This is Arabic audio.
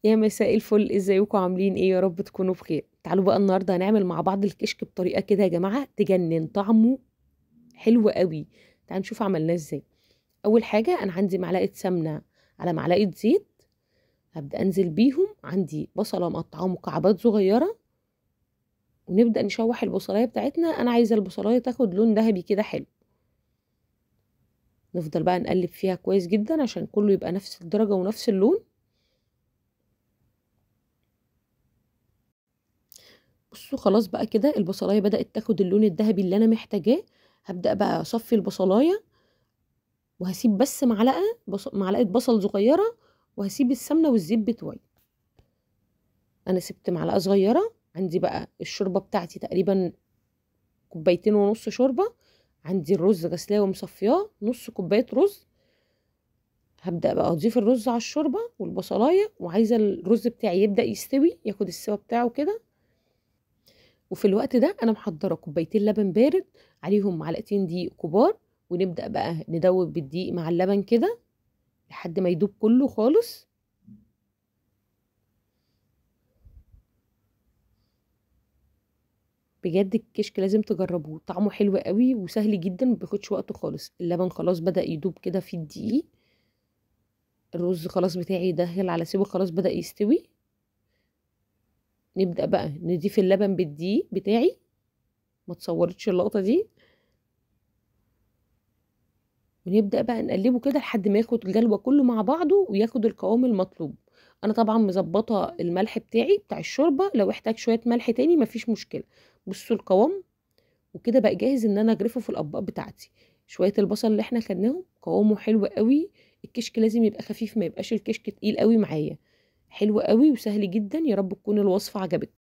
يا مساء الفل، ازيكم عاملين ايه؟ يا رب تكونوا بخير. تعالوا بقى النهارده هنعمل مع بعض الكشك بطريقه كده يا جماعه تجنن، طعمه حلو قوي. تعالوا نشوف عملناه ازاي. اول حاجه انا عندي معلقه سمنه على معلقه زيت، هبدا انزل بيهم. عندي بصله مقطعه مكعبات صغيره، ونبدا نشوح البصلايه بتاعتنا. انا عايزه البصلايه تاخد لون ذهبي كده حلو. نفضل بقى نقلب فيها كويس جدا عشان كله يبقى نفس الدرجه ونفس اللون. بصوا خلاص بقى كده البصلايه بدأت تاخد اللون الذهبي اللي انا محتاجاه. هبدأ بقى اصفي البصلايه، وهسيب بس معلقه بصل صغيره، وهسيب السمنه والزيت بتوعي. انا سبت معلقه صغيره. عندي بقى الشوربه بتاعتي تقريبا كوبايتين ونص شوربه. عندي الرز غسلاه ومصفياه نص كوبايه رز. هبدأ بقى اضيف الرز على الشوربه والبصلايه، وعايزه الرز بتاعي يبدأ يستوي، ياخد السوا بتاعه كده. وفي الوقت ده انا محضره كوبايتين لبن بارد، عليهم معلقتين دقيق كبار. ونبدأ بقى ندوب بالدقيق مع اللبن كده لحد ما يدوب كله خالص. بجد الكشك لازم تجربوه، طعمه حلو قوي وسهل جدا، مبياخدش وقت خالص. اللبن خلاص بدأ يدوب كده في الدقيق. الرز خلاص بتاعي دهل على سوا، خلاص بدأ يستوي. نبدأ بقى نضيف اللبن بالدقيق بتاعي. ما تصورتش اللقطة دي. ونبدأ بقى نقلبه كده لحد ما ياخد جلوة كله مع بعضه وياخد القوام المطلوب. انا طبعا مظبطه الملح بتاعي بتاع الشوربه، لو احتاج شويه ملح تاني مفيش مشكله. بصوا القوام. وكده بقى جاهز ان انا اجرفه في الاطباق بتاعتي. شويه البصل اللي احنا خدناهم قوامه حلو قوي. الكشك لازم يبقى خفيف، ما يبقاش الكشك تقيل قوي معايا. حلو قوي وسهل جدا. يا رب تكون الوصفه عجبتكم.